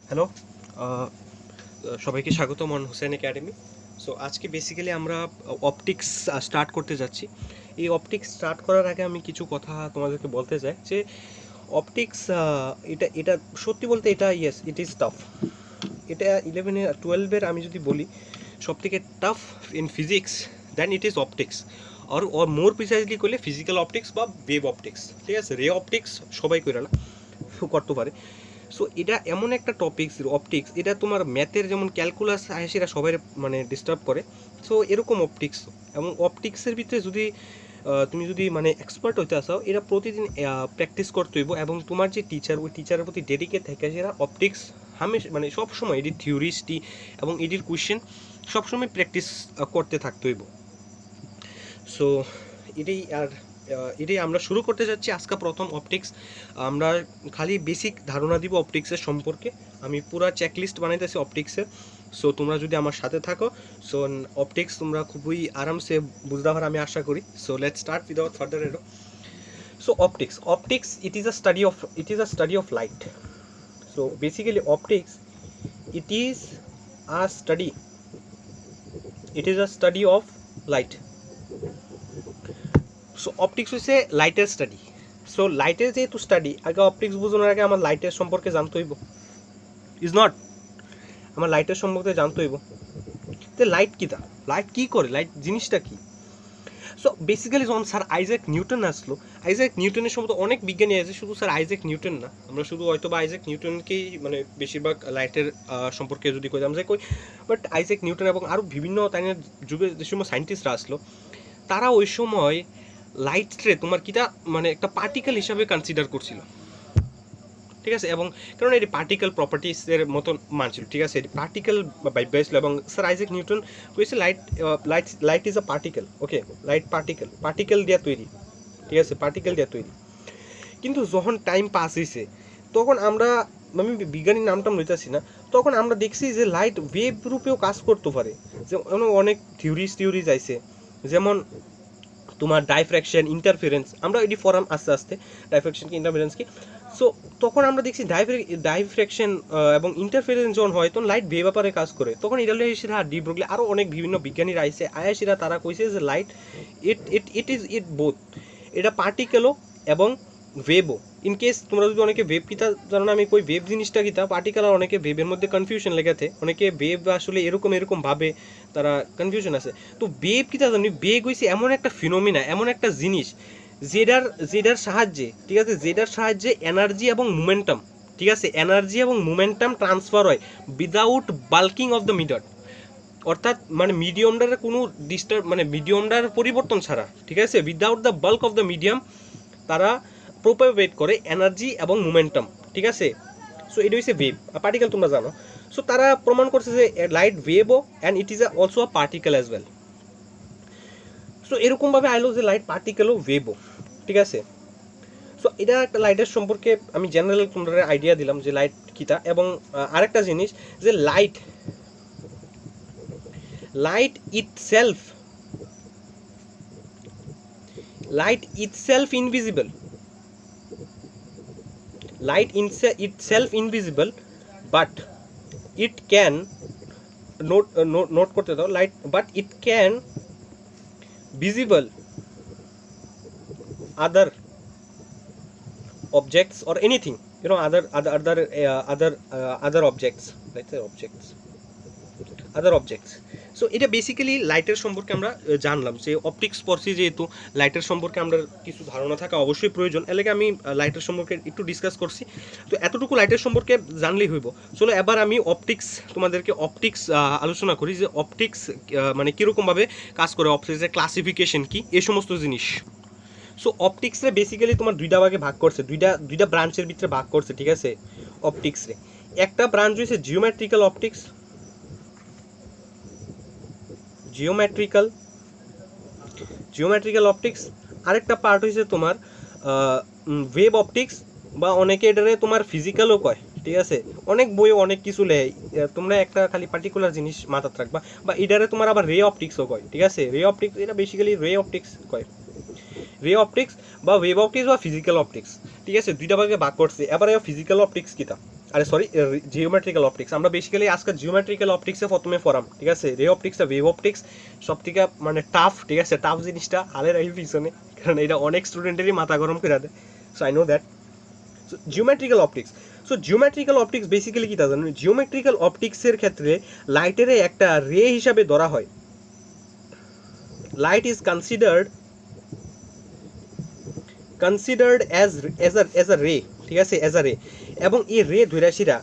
Hello, সবাইকে স্বাগত মন হোসেন একাডেমি। সো আজকে বেসিক্যালি আমরা অপটিক্স স্টার্ট করতে যাচ্ছি। এই অপটিক্স স্টার্ট করার আগে আমি কিছু কথা তোমাদেরকে বলতে চাই যে অপটিক্স এটা এটা সত্যি বলতে এটা ইয়েস ইট ইজ টাফ। এটা 11-12 আমি যদি বলি সবথেকে tough in physics then it is optics or more precisely করলে ফিজিক্যাল অপটিক্স বা ওয়েভ অপটিক্স, ঠিক আছে। রে অপটিক্স সবাই করে না করতে পারে। সো এটা এমন একটা টপিক্স অপটিক্স, এটা তোমার ম্যাথের যেমন ক্যালকুলাস আসে সেটা সবাই মানে ডিস্টার্ব করে। সো এরকম অপটিক্স এবং অপটিক্সের ভিতরে যদি তুমি যদি মানে এক্সপার্ট হইতে আসো, এটা প্রতিদিন প্র্যাকটিস করতে হইব এবং তোমার যে টিচার ওই টিচারের প্রতি ডেডিকেট থাকে সেটা অপটিক্স মানে সবসময় এটির থিওরিস্টি এবং এটির কোয়েশ্চেন সবসময় প্র্যাকটিস করতে থাকতে হইব। সো এটাই এটাই আমরা শুরু করতে যাচ্ছি আজকে প্রথম অপটিক্স। আমরা খালি বেসিক ধারণা দিব অপটিক্সের সম্পর্কে। আমি পুরা চেকলিস্ট বানাইতেছি অপটিক্সের। সো তোমরা যদি আমার সাথে থাকো, সো অপটিক্স তোমরা খুবই আরামসে বুঝতে পারো আমি আশা করি। So let's start without further ado. So optics it is a study of light. So basically optics it is a study of light. So optics হচ্ছে লাইটের স্টাডি। সো লাইটের যেহেতু স্টাডি, আগে অপটিক্স বোঝানোর আগে আমার লাইটের সম্পর্কে জানতে হইব, ইজ নট? আমার লাইটের সম্পর্কে জানতে হইব যে লাইট কী, তা লাইট কী করে, লাইট জিনিসটা কী। সো বেসিক্যালি যখন স্যার আইজ্যাক নিউটন আসলো, আইজ্যাক নিউটনের সম্বন্ধে অনেক বিজ্ঞানী আছে, শুধু স্যার আইজ্যাক নিউটন না। আমরা শুধু হয়তো বা আইজ্যাক নিউটনকেই মানে বেশিরভাগ লাইটের সম্পর্কে যদি কইতাম যে কই, বাট আইজ্যাক নিউটন এবং আরও বিভিন্ন তাইনের যুগে যে সময় সায়েন্টিস্টরা আসলো, তারা ওই সময় লাইটরে তোমার কিটা মানে একটা পার্টিকেল হিসাবে কনসিডার করছিল, ঠিক আছে। এবং কারণ এটি পার্টিকেল প্রপার্টিসের মতন মানছিল, ঠিক আছে। এটি পার্টিকেল ভাইবা ছিল এবং স্যার আইজ্যাক নিউটন কইছে light is a particle. Okay, light particle দিয়ে তৈরি, ঠিক আছে, পার্টিকেল দিয়ে তৈরি। কিন্তু যখন টাইম পাস হয়েছে তখন আমরা, আমি বিজ্ঞানীর নামটা লইতেছি না, তখন আমরা দেখছি যে লাইট ওয়েভ রূপেও কাজ করতে পারে। যেমন অনেক থিওরিজ আইছে, যেমন তোমার ডাইফ্র্যাকশন, ইন্টারফারেন্স, আমরা এটি ফরাম আস্তে আস্তে ডাইফ্র্যাকশন কি ইন্টারফারেন্স কি। সো তখন আমরা দেখছি ডাইফ্র্যাকশন এবং ইন্টারফারেন্স যখন হয় তখন লাইট বে ব্যাপারে কাজ করে। তখন ইটালিয়াসিরা ডি ব্রগলি আরও অনেক বিভিন্ন বিজ্ঞানীরা আইসে আয়াসিরা তারা কইছে যে লাইট ইট বোথ, এটা পার্টিকেলও এবং ওয়েবও। ইন কেস তোমরা যদি অনেকে ওয়েব কিতা জানো না, আমি কই ওয়েব জিনিসটা কিতা, পার্টিকেল আর অনেকে ওয়েবের মধ্যে কনফিউশন লেগেছে, অনেকে ওয়েব আসলে এরকম ভাবে তারা কনফিউশন আছে। তো ওয়েব কিতা জানি, বেগ হইছে এমন একটা ফিনোমিনা, এমন একটা জিনিস যেটার সাহায্যে, ঠিক আছে, যেটার সাহায্যে এনার্জি এবং মোমেন্টাম, ঠিক আছে, এনার্জি এবং মোমেন্টাম ট্রান্সফার হয় without bulking of the medium. অর্থাৎ মানে মিডিয়ামটার কোনো ডিস্টার্ব মানে মিডিয়ামটার পরিবর্তন ছাড়া, ঠিক আছে, without the bulk of the medium তারা প্রোপাগেট করে এনার্জি এবং মোমেন্টাম, ঠিক আছে। সো এটা হচ্ছে ওয়েভ আর পার্টিকেল তোমরা জানো। সো তারা প্রমাণ করছে যে লাইট ওয়েভও and it is also a particle as well. So এরকমভাবে আইলো যে লাইট পার্টিকেলও ওয়েভও, ঠিক আছে। সো এটা একটা লাইটের সম্পর্কে আমি জেনারেল তোমরা আইডিয়া দিলাম যে লাইট কিটা। এবং আরেকটা জিনিস যে light itself invisible. Light itself invisible, but it can note করতে দাও light, but it can visible other objects or anything, you know, other objects, let's say other objects. So এটা বেসিক্যালি লাইটের সম্পর্কে আমরা জানলাম যে অপটিক্স পড়ছি, যেহেতু লাইটের সম্পর্কে আমরা কিছু ধারণা থাকা অবশ্যই প্রয়োজন, এর লাগে আমি লাইটের সম্পর্কে একটু ডিসকাস করছি। তো এতটুকু লাইটের সম্পর্কে জানলেই হইব। চলো এবার আমি তোমাদেরকে অপটিক্স আলোচনা করি যে অপটিক্স মানে কীরকমভাবে কাজ করে, অপটিক্সের ক্লাসিফিকেশন কি, এই সমস্ত জিনিস। সো অপটিক্সে বেসিক্যালি তোমার দুইটা ভাগে ভাগ করছে, দুইটা ব্রাঞ্চের ভিতরে ভাগ করছে, ঠিক আছে। অপটিক্সে একটা ব্রাঞ্চ হয়েছে জিওমেট্রিক্যাল অপটিক্স, আরেকটা পার্ট হয়েছে তোমার ওয়েভ অপটিক্স, বা অনেকে এটারে তোমার ফিজিক্যালও কয়, ঠিক আছে। অনেক বই অনেক কিছু লেয়, তোমরা একটা খালি পার্টিকুলার জিনিস মাথাত রাখবা। বা এটারে তোমার আবার রে অপটিক্সও কয়, ঠিক আছে। রে অপটিক্স এটা বেসিক্যালি রে অপটিক্স কয়, রে অপটিক্স বা ওয়েভ অপটিক্স বা ফিজিক্যাল অপটিক্স, ঠিক আছে। দুইটা ভাগে ভাগ করছে। এবার ফিজিক্যাল অপটিক্স কিতা আরে সরি, জিওমেট্রিক্যাল অপটিক্স। আমরা বেসিক্যালি আজকে জিওমেট্রিক্যাল অপটিক্সে প্রথমে পড়াম, ঠিক আছে। রে অপটিক্স আর ওয়েভ অপটিক্স সব থেকে মানে টাফ, ঠিক আছে। টাফ জিনিসটা হালের এই পিছনে, কারণ এটা অনেক স্টুডেন্টেরই মাথা গরম করে দেয়। So I know that. So geometrical optics, so geometrical optics basically কী তা জানেন? জিওমেট্রিক্যাল অপটিক্সের ক্ষেত্রে লাইটের একটা রে হিসাবে ধরা হয়। Light is considered as a রে, ঠিক আছে, অ্যাজ আ রে। এবং এই রে ধৈরাশিরা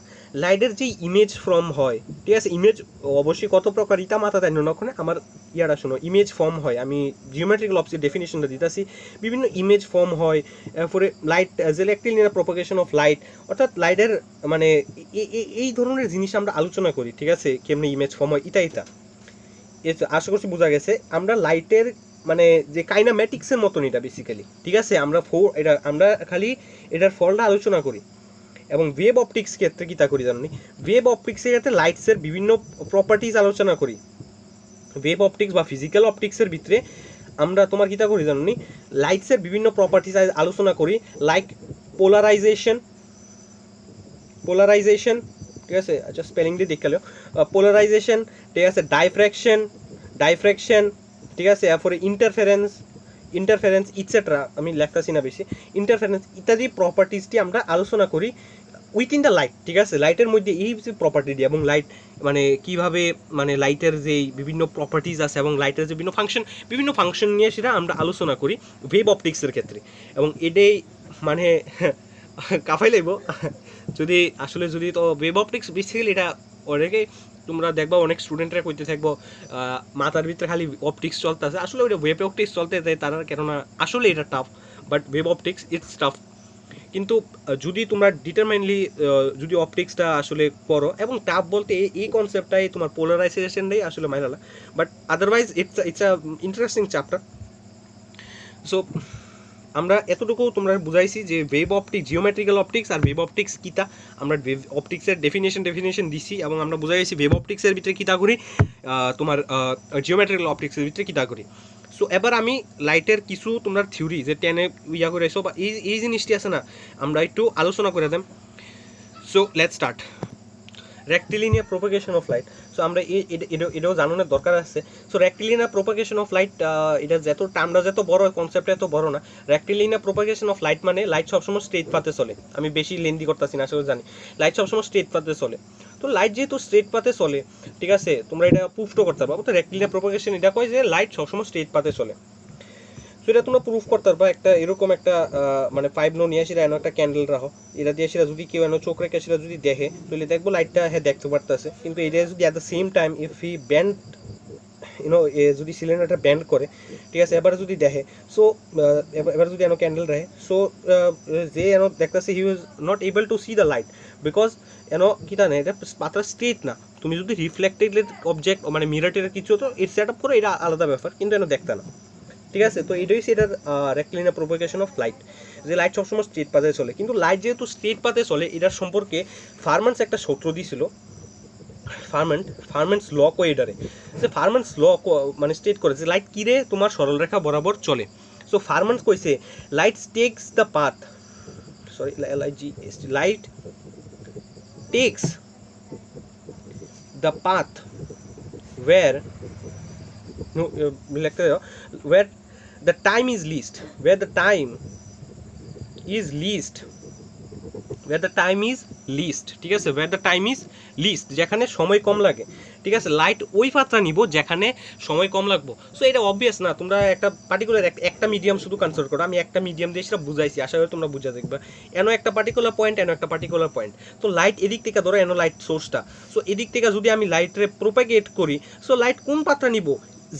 লাইটের যে ইমেজ ফর্ম হয়, ঠিক আছে। ইমেজ অবশ্যই কত প্রকার ইতা মাথা দেয় নক্ষণে আমার ইয়ারা শোনো, ইমেজ ফর্ম হয়। আমি জিওমেট্রিক্যাল অপটিক্সের ডেফিনেশনটা দিতেছি। বিভিন্ন ইমেজ ফর্ম হয়, এরপরে লাইট যে রেক্টিলিনিয়ার প্রোপাগেশন অফ লাইট, অর্থাৎ লাইটের মানে এই ধরনের জিনিস আমরা আলোচনা করি, ঠিক আছে। কেমনি ইমেজ ফর্ম হয় ইটা আশা করছি বোঝা গেছে। আমরা লাইটের মানে যে কাইনামেটিক্সের মতন এটা বেসিক্যালি, ঠিক আছে। আমরা খালি এটার ফলটা আলোচনা করি। এবং ওয়েভ অপটিক্স ক্ষেত্রে কী তা করি জানি? ওয়েভ অপটিক্সের ক্ষেত্রে লাইটসের বিভিন্ন প্রপার্টিজ আলোচনা করি। ওয়েভ অপটিক্স বা ফিজিক্যাল অপটিক্সের ভিতরে আমরা তোমার কী তা করি জানি? লাইটসের বিভিন্ন প্রপার্টিজ আলোচনা করি, লাইক পোলারাইজেশন, ঠিক আছে। আচ্ছা স্পেলিং দিয়ে দেখে পোলারাইজেশন, ঠিক আছে। ডাইফ্র্যাকশন, ঠিক আছে। এরপরে ইন্টারফারেন্স ইটসেট্রা, আমি লেখতেছি না বেশি, ইন্টারফারেন্স ইত্যাদি প্রপার্টিজটি আমরা আলোচনা করি উইথিন দ্য লাইট, ঠিক আছে। লাইটের মধ্যে এই যে প্রপার্টিটি এবং লাইট মানে কীভাবে মানে লাইটের যে বিভিন্ন প্রপার্টিজ আছে এবং লাইটের যে বিভিন্ন ফাংশন নিয়ে সেটা আমরা আলোচনা করি ওয়েভ অপটিক্সের ক্ষেত্রে। এবং এটাই মানে কাফাই লাগব যদি তো ওয়েভ অপটিক্স বেসিক্যালি এটা অনেকে তোমরা দেখবা অনেক স্টুডেন্টরা কইতে থাকবো মাথার ভিতরে খালি অপটিক্স চলতেছে, আসলে ওইটা ওয়েভ অপটিক্স চলতে যায় তারা, কেননা আসলে এটা tough, but wave optics it's tough. কিন্তু যদি তোমরা ডিটারমাইনলি যদি অপটিক্সটা আসলে করো, এবং টাফ বলতে এই কনসেপ্টটাই তোমার পোলারাইজেশনটাই আসলে মাইনালা, but otherwise it's a interesting chapter. So আমরা এতটুকু তোমরা বুঝাইছি যে ওয়েভ অপটিক্স, জিওমেট্রিক্যাল অপটিক্স আর ওয়েভ অপটিক্স কিতা। আমরা ওয়েভ অপটিক্সের ডেফিনেশন দিছি এবং আমরা বুঝাইছি ওয়েভ অপটিক্সের ভিতরে কিতা করি, তোমার জিওমেট্রিক্যাল অপটিক্সের ভিতরে কিতা করি। সো এবার আমি লাইটের কিছু তোমরা থিওরি যে টেনে ইয়া করে এসো বা এই জিনিসটি আছে না, আমরা একটু আলোচনা করে দেন। So let's start. Rectilinear propagation of light, so আমরা এটাও জানানোর দরকার আছে। So rectilinear propagation of light, এটা টার্মটা যত বড়, কনসেপ্ট এত বড় না। রেক্টিলিনিয়ার প্রোপাগেশন অফ লাইট মানে লাইট সবসময় স্ট্রেট পাতে চলে। আমি বেশি লেন্দি করতেছি না, আসলে জানি লাইট সবসময় স্ট্রেট পাতে চলে। তো লাইট যেহেতু স্ট্রেট পাতে চলে, ঠিক আছে, তোমরা এটা প্রুফও করতে পারবো। তো রেক্টিলিনিয়ার প্রোপাগেশন এটা কয় যে লাইট সবসময় স্ট্রেট পাতে চলে। সো এটা তোমরা প্রুফ করতে পারবা একটা এরকম একটা মানে 5 নো নিয়ে সেটা এনে একটা ক্যান্ডেল রাখো, এটা দিয়ে সেটা যদি কেউ এনে চোখ রেখে সেটা যদি দেখে তাহলে দেখবো লাইটটা হ্যাঁ দেখতে পারতেছে। কিন্তু এটা যদি at the same time if he band যদি সিলিন্ডারটা ব্যান্ড করে, ঠিক আছে, এবার যদি দেখে, সো এবার যদি এনো ক্যান্ডেল রাখে, সো যে এনো দেখতেছে he was not able to see the light, because এনো কিটা নেই, এটা পাত্রা স্ট্রেট না। তুমি যদি রিফ্লেক্টেড অবজেক্ট মানে মিরারের কিছু তো এর সেট আপ করো, এটা আলাদা ব্যাপার, কিন্তু এনো দেখতে না, ঠিক আছে। তো এটাই সেটার রেক্টিলিনিয়ার প্রোপাগেশন অফ লাইট, যে লাইট সবসময় স্ট্রেট পাতে চলে। কিন্তু লাইট যেহেতু স্ট্রেট পাতে চলে, এটার সম্পর্কে ফারম্যান্স একটা সূত্র দিয়েছিল, ফারম্যান্স ল কো এটারে, যে ফারম্যান্স ল মানে স্টেট করে যে লাইট কিরে তোমার সরলরেখা বরাবর চলে। সো ফারম্যান্স কইছে light text the path, light text the path where where the time is least, where the time is least, ঠিক আছে, where the time is least, যেখানে সময় কম লাগে, ঠিক আছে। লাইট ওই পাত্রা নিব যেখানে সময় কম লাগবো। সো এটা অবভিয়াস না, তোমরা একটা পার্টিকুলার একটা মিডিয়াম শুধু কনসিডার করো। আমি একটা মিডিয়াম দিয়ে সেটা বুঝাইছি, আশা করি তোমরা বুঝা দেখবা। এনো একটা পার্টিকুলার পয়েন্ট, এনো একটা পার্টিকুলার পয়েন্ট। তো লাইট এদিক থেকে ধরো, এনো লাইট সোর্সটা, সো এদিক থেকে যদি আমি লাইটরে প্রোপাগেট করি, সো লাইট কোন পাত্রা নিব,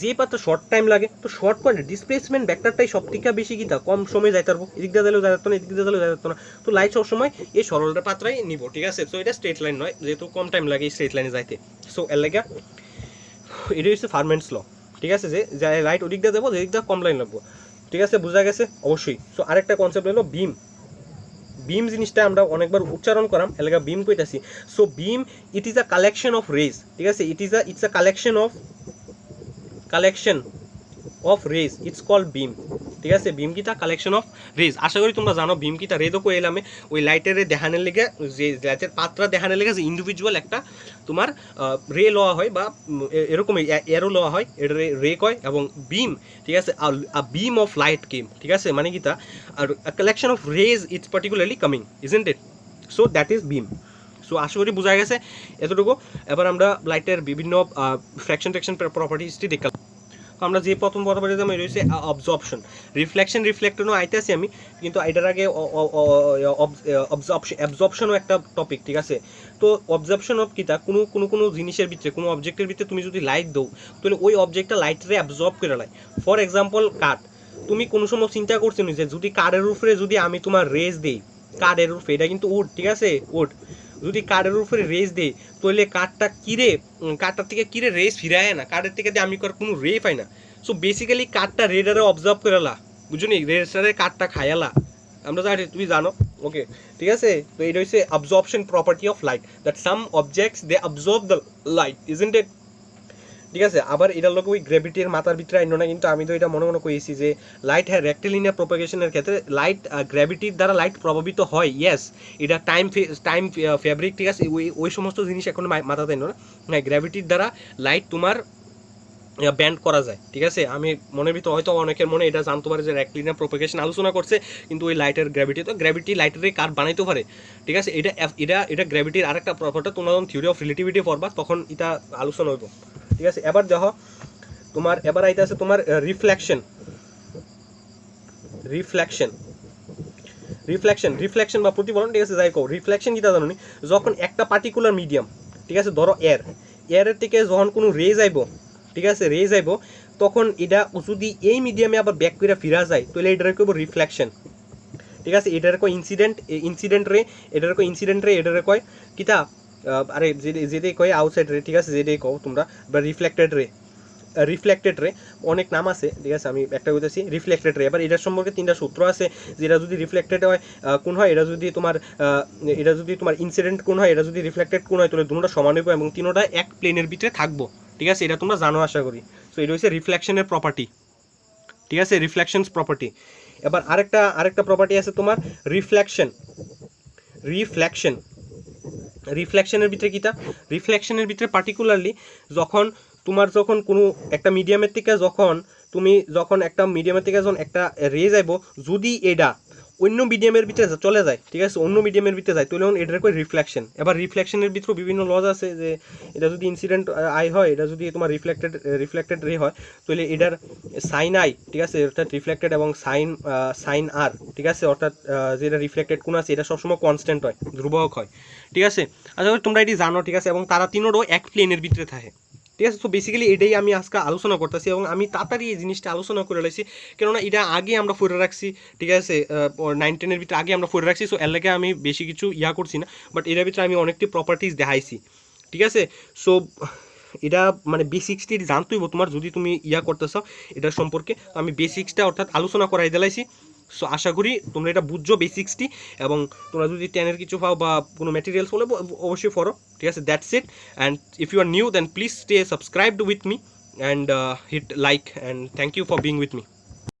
যে পাত্র শর্ট টাইম লাগে, তো শর্ট পয়েন্ট ডিসপ্লেসমেন্ট ভেক্টরটাই সব থেকে বেশি কিতা কম সময় যাইতে পারবো, এদিক দিয়ে দিলেও যাইতে না, এদিক দিয়ে দিলেও যাইতে না। তো লাইট সবসময় এই সরলটা পাত্রাই নিব, ঠিক আছে। সো এটা স্ট্রেট লাইন নয়, যেহেতু কম টাইম লাগে স্ট্রেট লাইনে যাইতে। সো এর লাগে এটা হচ্ছে ফারম্যান্স ল, ঠিক আছে, যে লাইট ওদিক দিয়ে দেবো, যেদিক দিয়ে কম লাইন লাগবো, ঠিক আছে, বোঝা গেছে অবশ্যই। সো আরেকটা কনসেপ্ট হলো বিম জিনিসটা আমরা অনেকবার উচ্চারণ করাম, এলাকা বিম কইতাছি। So beam it is a collection of rays, ঠিক আছে, it's a collection of rays, it's called beam, ঠিক আছে বিম কিতা কালেকশন অফ রেজ আশা করি তোমরা জানো বিম কিতা রে তো কই এলামে ওই লাইটের দেখানোর লেগে যে লাইটের পাত্রা দেখানোর লেগে যে ইন্ডিভিজুয়াল একটা তোমার রে লওয়া হয় বা এরকম এরো লওয়া হয় এটা রে কয় এবং বিম ঠিক আছে বিম অফ লাইট কেম ঠিক আছে মানে কিতা আর collection of rays it's particularly coming isn't it so that is beam so আশা করি বোঝা গেছে এতটুকু এবার আমরা লাইটের বিভিন্ন ফ্র্যাকশন প্রপার্টিসটি দেখলাম আমরা যে প্রথম প্রপার্টি আমি রয়েছে অবজর্পশন রিফ্লেকশন রিফ্লেক্টরও আইতেছি আমি কিন্তু এটার আগে অবজর্পশনও একটা টপিক ঠিক আছে তো অবজর্পশন অফ কিতা কোনো জিনিসের ভিতরে কোনো অবজেক্টের ভিতরে তুমি যদি লাইট দাও তাহলে ওই অবজেক্টটা লাইটরে অ্যাবজর্ব করে নেয় ফর এক্সাম্পল কাঠ তুমি কোনো সময় চিন্তা করছো না যে যদি কাঠের উপরে যদি আমি তোমার রেজ দিই কাঠের উপরে এটা কিন্তু উড ঠিক আছে উড যদি কাঠের উপরে রেস দেয় তাহলে কাঠটার থেকে কিরে রেস ফিরায় না কাঠের থেকে আমি কোনো রে পাই না সো বেসিক্যালি কাঠটা রেডারে অবজার্ভ করালা বুঝুনি রেডারে কাঠটা খায়ালা আমরা জানি তুমি জানো ওকে ঠিক আছে তো এটা হচ্ছে absorption property of light that some objects they absorb the light isn't it ঠিক আছে আবার এটার লোক ওই গ্র্যাভিটির মাথার ভিতরে আইনো না কিন্তু আমি তো এটা মনে কইছি যে লাইট হ্যাঁ রেক্টিলিনিয়ার প্রপাগেশনের ক্ষেত্রে লাইট গ্র্যাভিটির দ্বারা লাইট প্রভাবিত হয় ইয়েস এটা টাইম ফ্যাব্রিক ঠিক আছে ওই সমস্ত জিনিস এখন মাথাতে আইনো না হ্যাঁ গ্র্যাভিটির দ্বারা লাইট তোমার ব্যান্ড করা যায় ঠিক আছে আমি মনের ভিতরে হয়তো অনেকের মনে এটা জানতে পারে যে রেক্টিলিনিয়ার প্রপাগেশন আলোচনা করছে কিন্তু ওই লাইটের গ্র্যাভিটি তো গ্র্যাভিটি লাইটের কার বানাইতে পারে ঠিক আছে এটা গ্র্যাভিটির আরেকটা প্রপার্টি তোমরা যখন থিওরি অফ রিলেটিভিটি পড়বা তখন এটা আলোচনা হইব ঠিক আছে এবার দেখো তোমার এবার আইতে আছে তোমার রিফ্লেকশন বা প্রতিফলন ঠিক আছে যাই কো রিফ্লেকশন কিটা জানো নি যখন একটা পার্টিকুলার মিডিয়াম ঠিক আছে ধরো এয়ারের থেকে যখন কোনো রেজ আইব ঠিক আছে রেজ আইব তখন এটা যদি এই মিডিয়ামে আবার ব্যাক করে ফিরা যায় তাহলে এটার কইব রিফ্লেকশন ঠিক আছে এটার কয় ইনসিডেন্ট রে এটার কয় কিটা আরে যেটাই কয় আউটসাইড রে ঠিক আছে যেটাই কও তোমরা বা রিফ্লেক্টেড রে অনেক নাম আছে ঠিক আছে আমি একটা বলতেছি রিফ্লেক্টেড রে এবার এটার সম্পর্কে তিনটা সূত্র আছে যেটা যদি রিফ্লেক্টেড হয় কোন হয় এটা যদি তোমার ইনসিডেন্ট কোন হয় এটা যদি রিফ্লেক্টেড কোন হয় তাহলে দুটোটা সমান হবে এবং তিনোটা এক প্লেনের ভিতরে থাকবো ঠিক আছে এটা তোমরা জানো আশা করি সো এটা হচ্ছে রিফ্লেকশনের প্রপার্টি ঠিক আছে রিফ্লেকশনস প্রপার্টি এবার আরেকটা প্রপার্টি আছে তোমার রিফ্লেকশনের ভিতরে কিটা রিফ্লেকশনের ভিতরে পার্টিকুলারলি যখন কোনো একটা মিডিয়ামের থেকে যখন একটা রেজ আইব যদি এটা অন্য মিডিয়ামের ভিতরে চলে যায় ঠিক আছে অন্য মিডিয়ামের ভিতরে যায় তাহলে এটার কয় রিফ্লেকশন এবার রিফ্লেকশনের ভিতরে বিভিন্ন লজ আছে যে এটা যদি ইনসিডেন্ট আই হয় এটা যদি তোমার রিফ্লেক্টেড রে হয় তাহলে এটার সাইন আই ঠিক আছে অর্থাৎ রিফ্লেক্টেড এবং সাইন আর ঠিক আছে অর্থাৎ যেটা রিফ্লেক্টেড কোন আছে এটা সবসময় কনস্ট্যান্ট হয় ধ্রুবক হয় ঠিক আছে আচ্ছা তোমরা এটি জানো ঠিক আছে এবং তারা তিনোরও এক প্লেনের ভিতরে থাকে ঠিক আছে তো বেসিক্যালি এটাই আমি আজকে আলোচনা করতেছি এবং আমি তাড়াতাড়ি এই জিনিসটা আলোচনা করে লাইছি কেননা এটা আগে আমরা পড়ে রাখছি ঠিক আছে 9-10 ভিতরে আগে আমরা পড়ে রাখছি সো এর লাগে আমি বেশি কিছু করছি না বাট এটার ভিতরে আমি অনেকটি প্রপার্টিজ দেখাইছি ঠিক আছে সো এটা মানে বেসিক্সটি জানতেই তোমার যদি তুমি করতেছ এটার সম্পর্কে আমি বেসিক্সটা অর্থাৎ আলোচনা করাই দিলাইছি সো আশা করি তোমরা এটা বুঝছো বেসিক্সটি এবং তোমরা যদি 10 কিছু পাও বা কোনো ম্যাটেরিয়ালস হলে অবশ্যই পড়ো ঠিক আছে that's it and if you are new then please stay subscribed with me and hit like and thank you for being with me